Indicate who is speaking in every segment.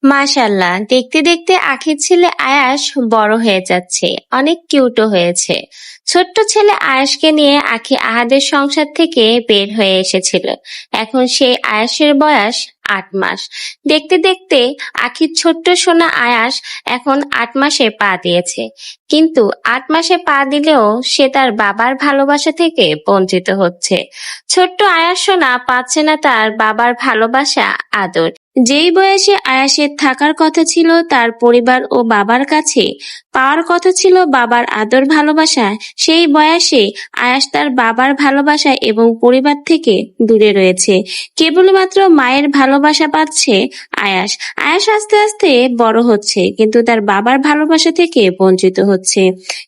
Speaker 1: মাশাআল্লাহ, দেখতে দেখতে আখির ছেলে আয়াস বড় হয়ে যাচ্ছে, অনেক কিউটও হয়েছে। ছোট্ট ছেলে আয়াসকে নিয়ে আখি আহাদের সংসার থেকে বের হয়ে এসেছিল। এখন সেই আয়াসের বয়স 8 মাস। দেখতে দেখতে আখির ছোট্ট সোনা আয়াস এখন 8 মাসে পা দিয়েছে। কিন্তু 8 মাসে পা দিলেও সে তার বাবার ভালোবাসা থেকে বঞ্চিত হচ্ছে। ছোট্ট আয়াস সোনা পাচ্ছে না তার বাবার ভালোবাসা, আদর। যেই বয়সে আয়াসের থাকার কথা ছিল তার পরিবার ও বাবার কাছে, পাওয়ার কথা ছিল বাবার আদর ভালোবাসা, সেই বয়সে আয়াস তার বাবার ভালোবাসা এবং পরিবার থেকে দূরে রয়েছে। কেবলমাত্র মায়ের ভালোবাসা পাচ্ছে আয়াস। আয়াস আস্তে আস্তে বড় হচ্ছে, কিন্তু তার বাবার ভালোবাসা থেকে বঞ্চিত হচ্ছে।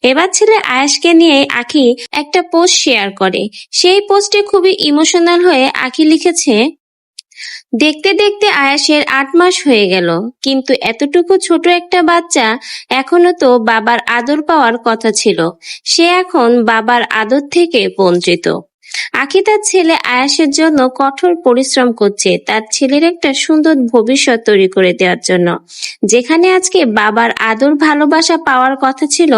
Speaker 1: এবার ছেলে আয়াসকে নিয়ে আখি একটা পোস্ট শেয়ার করে। সেই পোস্টে খুবই ইমোশনাল হয়ে আখি লিখেছে, দেখতে দেখতে আয়াসের 8 মাস হয়ে গেল, কিন্তু এতটুকু ছোট একটা বাচ্চা এখনো তো বাবার আদর পাওয়ার কথা ছিল। সে এখন বাবার আদর থেকে বঞ্চিত। আখি তার ছেলে আয়াসের জন্য কঠোর পরিশ্রম করছে, তার ছেলের একটা সুন্দর ভবিষ্যৎ তৈরি করে দেওয়ার জন্য। যেখানে আজকে বাবার আদর ভালোবাসা পাওয়ার কথা ছিল,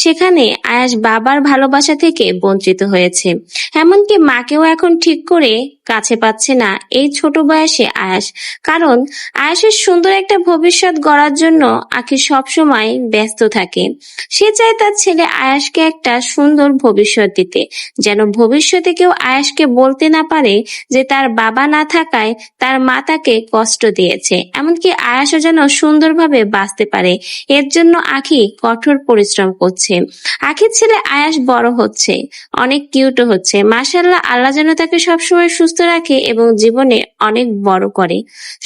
Speaker 1: সেখানে আয়াস বাবার ভালোবাসা থেকে বঞ্চিত হয়েছে। এমনকি মাকেও এখন ঠিক করে কাছে পাচ্ছে না এই ছোট বয়সে আয়াস। কারণ আয়াসের সুন্দর একটা ভবিষ্যৎ গড়ার জন্য আখি সবসময় ব্যস্ত থাকে। সে চায় তার ছেলে আয়াসকে একটা সুন্দর ভবিষ্যৎ দিতে, যেন ভবিষ্যতে কেউ আয়াসকে বলতে না পারে যে তার বাবা না থাকায় তার মা তাকে কষ্ট দিয়েছে। এমনকি আয়াসও যেন সুন্দরভাবে বাঁচতে পারে, এর জন্য আখি কঠোর পরিশ্রম করছে। আখির ছেলে আয়াস বড় হচ্ছে, অনেক কিউটও হচ্ছে। মাশাআল্লাহ, আল্লাহ যেন তাকে সবসময় সুস্থ রাখে এবং জীবনে অনেক বড় করে,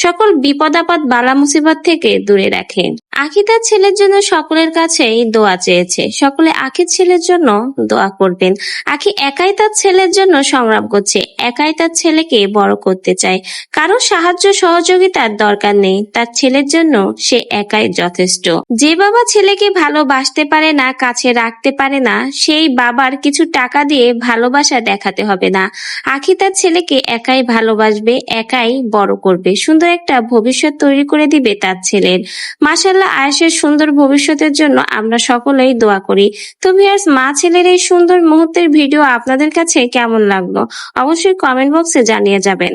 Speaker 1: সকল বিপদ আপদ বালা মুসিবত থেকে দূরে রাখে। আখি তার ছেলের জন্য সকলের কাছেই দোয়া চেয়েছে। সকলে আখির ছেলের জন্য দোয়া করবেন। আখি একাই তার ছেলের জন্য সংগ্রাম করছে, একাই তার ছেলেকে বড় করতে চায়। কারো সাহায্য সহযোগিতার দরকার নেই, তার ছেলের জন্য সে একাই যথেষ্ট। যে বাবা ছেলেকে ভালোবাসতে পারে না, কাছে রাখতে পারে না, সেই বাবার কিছু টাকা দিয়ে ভালোবাসা দেখাতে হবে না। আখি তার ছেলেকে একাই ভালোবাসবে, একাই বড় করবে, সুন্দর একটা ভবিষ্যৎ তৈরি করে দিবে তার ছেলের। মাশাআল্লাহ, আয়েশের সুন্দর ভবিষ্যতের জন্য আমরা সকলেই দোয়া করি। তো ভিউয়ার্স, মা ছেলের এই সুন্দর মুহূর্তের ভিডিও আপনাদের কাছে কেমন লাগলো অবশ্যই কমেন্ট বক্সে জানিয়ে যাবেন।